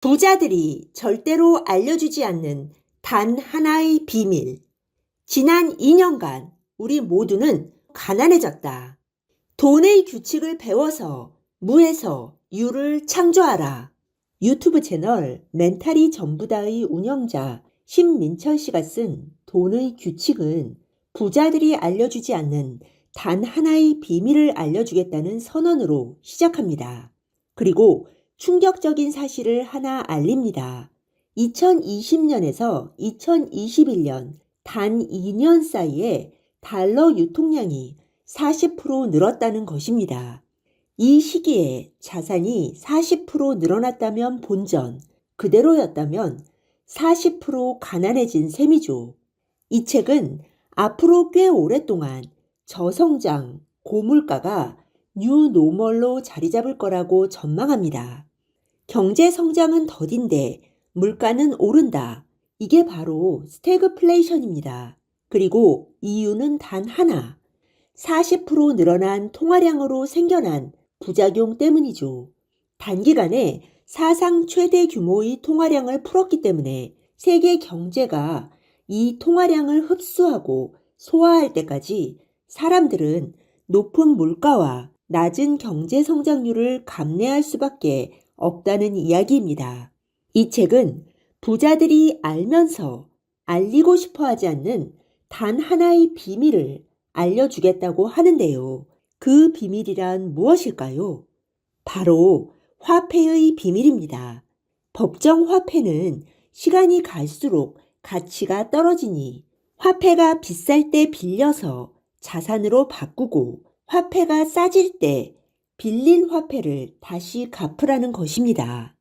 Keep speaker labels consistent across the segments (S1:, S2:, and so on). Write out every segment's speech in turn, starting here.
S1: 부자들이 절대로 알려주지 않는 단 하나의 비밀. 지난 2년간 우리 모두는 가난해졌다. 돈의 규칙을 배워서 무에서 유를 창조하라. 유튜브 채널 멘탈이 전부다의 운영자 신민철 씨가 쓴 돈의 규칙은 부자들이 알려주지 않는 단 하나의 비밀을 알려주겠다는 선언으로 시작합니다. 그리고 충격적인 사실을 하나 알립니다. 2020년에서 2021년 단 2년 사이에 달러 유통량이 40% 늘었다는 것입니다. 이 시기에 자산이 40% 늘어났다면 본전, 그대로였다면 40% 가난해진 셈이죠. 이 책은 앞으로 꽤 오랫동안 저성장, 고물가가 뉴노멀로 자리 잡을 거라고 전망합니다. 경제 성장은 더딘데 물가는 오른다. 이게 바로 스태그플레이션입니다. 그리고 이유는 단 하나. 40% 늘어난 통화량으로 생겨난 부작용 때문이죠. 단기간에 사상 최대 규모의 통화량을 풀었기 때문에 세계 경제가 이 통화량을 흡수하고 소화할 때까지 사람들은 높은 물가와 낮은 경제 성장률을 감내할 수밖에 없다는 이야기입니다. 이 책은 부자들이 알면서 알리고 싶어 하지 않는 단 하나의 비밀을 알려주겠다고 하는데요. 그 비밀이란 무엇일까요? 바로 화폐의 비밀입니다. 법정 화폐는 시간이 갈수록 가치가 떨어지니 화폐가 비쌀 때 빌려서 자산으로 바꾸고 화폐가 싸질 때 빌린 화폐를 다시 갚으라는 것입니다.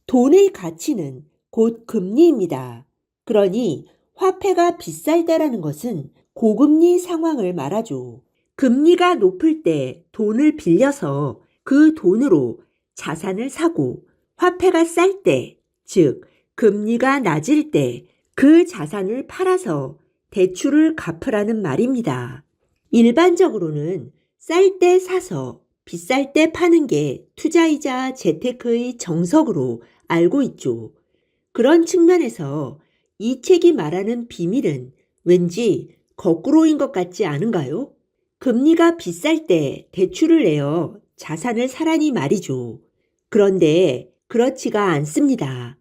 S1: 돈의 가치는 곧 금리입니다. 그러니 화폐가 비쌀 때라는 것은 고금리 상황을 말하죠. 금리가 높을 때 돈을 빌려서 그 돈으로 자산을 사고 화폐가 쌀 때, 즉 금리가 낮을 때 그 자산을 팔아서 대출을 갚으라는 말입니다. 일반적으로는 쌀 때 사서 비쌀 때 파는 게 투자이자 재테크의 정석으로 알고 있죠. 그런 측면에서 이 책이 말하는 비밀은 왠지 거꾸로인 것 같지 않은가요? 금리가 비쌀 때 대출을 내어 자산을 사라니 말이죠. 그런데 그렇지가 않습니다.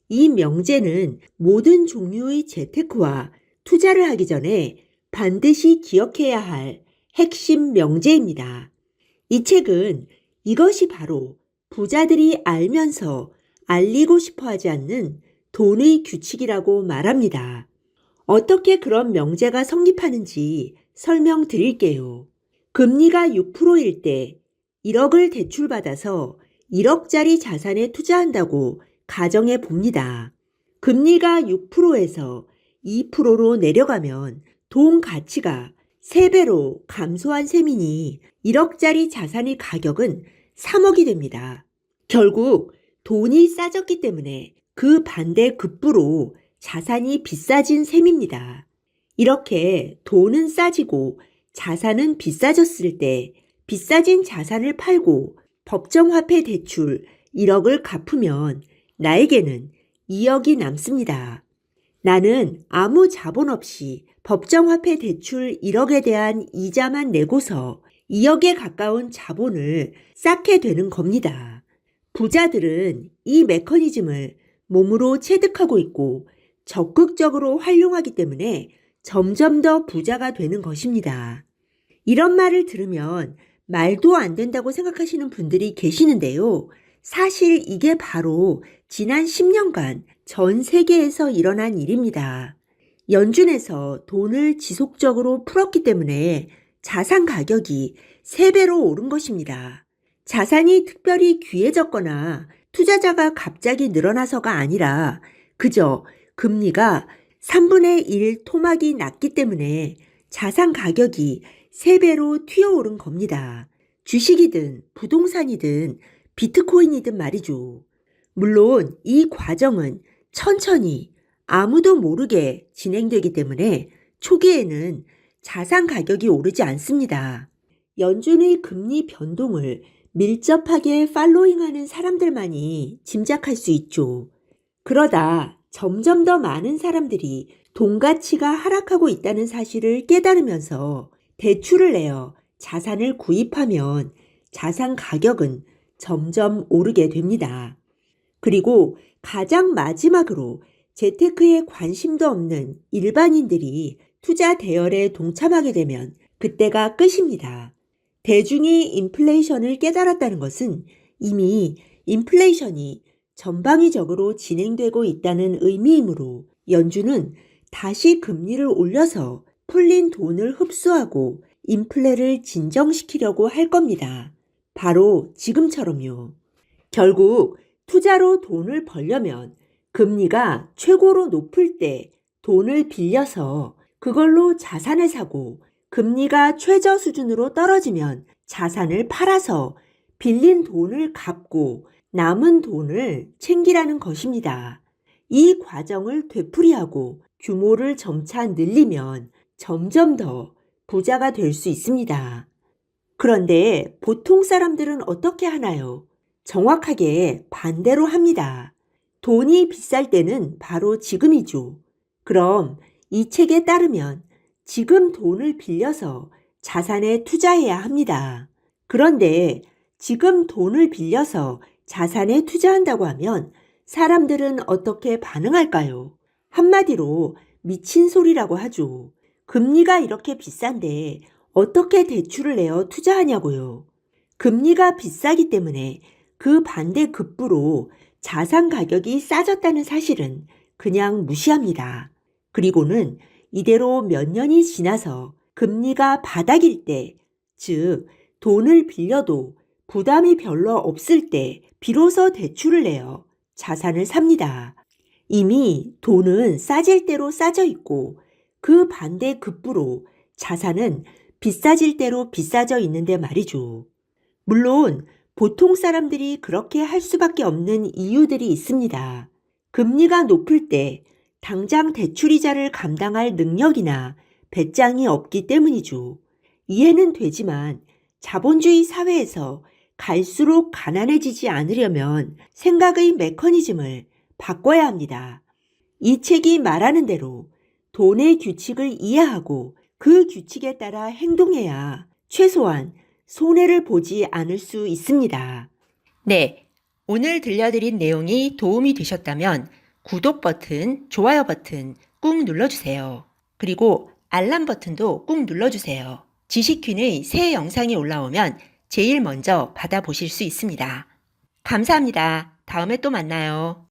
S1: 이 명제는 모든 종류의 재테크와 투자를 하기 전에 반드시 기억해야 할 핵심 명제입니다. 이 책은 이것이 바로 부자들이 알면서 알리고 싶어 하지 않는 돈의 규칙이라고 말합니다. 어떻게 그런 명제가 성립하는지 설명드릴게요. 금리가 6%일 때 1억을 대출받아서 1억짜리 자산에 투자한다고 가정해 봅니다. 금리가 6%에서 2%로 내려가면 돈 가치가 3배로 감소한 셈이니 1억짜리 자산의 가격은 3억이 됩니다. 결국 돈이 싸졌기 때문에 그 반대 급부로 자산이 비싸진 셈입니다. 이렇게 돈은 싸지고 자산은 비싸졌을 때 비싸진 자산을 팔고 법정화폐 대출 1억을 갚으면 나에게는 2억이 남습니다. 나는 아무 자본 없이 법정화폐 대출 1억에 대한 이자만 내고서 2억에 가까운 자본을 쌓게 되는 겁니다. 부자들은 이 메커니즘을 몸으로 체득하고 있고 적극적으로 활용하기 때문에 점점 더 부자가 되는 것입니다. 이런 말을 들으면 말도 안 된다고 생각하시는 분들이 계시는데요. 사실 이게 바로 지난 10년간 전 세계에서 일어난 일입니다. 연준에서 돈을 지속적으로 풀었기 때문에 자산 가격이 3배로 오른 것입니다. 자산이 특별히 귀해졌거나 투자자가 갑자기 늘어나서가 아니라 그저 금리가 3분의 1 토막이 났기 때문에 자산 가격이 3배로 튀어오른 겁니다. 주식이든 부동산이든 비트코인이든 말이죠. 물론 이 과정은 천천히 아무도 모르게 진행되기 때문에 초기에는 자산 가격이 오르지 않습니다. 연준의 금리 변동을 밀접하게 팔로잉하는 사람들만이 짐작할 수 있죠. 그러다 점점 더 많은 사람들이 돈 가치가 하락하고 있다는 사실을 깨달으면서 대출을 내어 자산을 구입하면 자산 가격은 점점 오르게 됩니다. 그리고 가장 마지막으로 재테크에 관심도 없는 일반인들이 투자 대열에 동참하게 되면 그때가 끝입니다. 대중이 인플레이션을 깨달았다는 것은 이미 인플레이션이 전방위적으로 진행되고 있다는 의미이므로 연준은 다시 금리를 올려서 풀린 돈을 흡수하고 인플레를 진정시키려고 할 겁니다. 바로 지금처럼요. 결국 투자로 돈을 벌려면 금리가 최고로 높을 때 돈을 빌려서 그걸로 자산을 사고 금리가 최저 수준으로 떨어지면 자산을 팔아서 빌린 돈을 갚고 남은 돈을 챙기라는 것입니다. 이 과정을 되풀이하고 규모를 점차 늘리면 점점 더 부자가 될 수 있습니다. 그런데 보통 사람들은 어떻게 하나요? 정확하게 반대로 합니다. 돈이 비쌀 때는 바로 지금이죠. 그럼 이 책에 따르면 지금 돈을 빌려서 자산에 투자해야 합니다. 그런데 지금 돈을 빌려서 자산에 투자한다고 하면 사람들은 어떻게 반응할까요? 한마디로 미친 소리라고 하죠. 금리가 이렇게 비싼데 어떻게 대출을 내어 투자하냐고요. 금리가 비싸기 때문에 그 반대 급부로 자산 가격이 싸졌다는 사실은 그냥 무시합니다. 그리고는 이대로 몇 년이 지나서 금리가 바닥일 때, 즉 돈을 빌려도 부담이 별로 없을 때 비로소 대출을 내어 자산을 삽니다. 이미 돈은 싸질 대로 싸져 있고 그 반대 급부로 자산은 비싸질 대로 비싸져 있는데 말이죠. 물론 보통 사람들이 그렇게 할 수밖에 없는 이유들이 있습니다. 금리가 높을 때 당장 대출이자를 감당할 능력이나 배짱이 없기 때문이죠. 이해는 되지만 자본주의 사회에서 갈수록 가난해지지 않으려면 생각의 메커니즘을 바꿔야 합니다. 이 책이 말하는 대로 돈의 규칙을 이해하고 그 규칙에 따라 행동해야 최소한 손해를 보지 않을 수 있습니다. 네, 오늘 들려드린 내용이 도움이 되셨다면 구독 버튼, 좋아요 버튼 꾹 눌러주세요. 그리고 알람 버튼도 꾹 눌러주세요. 지식퀸의 새 영상이 올라오면 제일 먼저 받아보실 수 있습니다. 감사합니다. 다음에 또 만나요.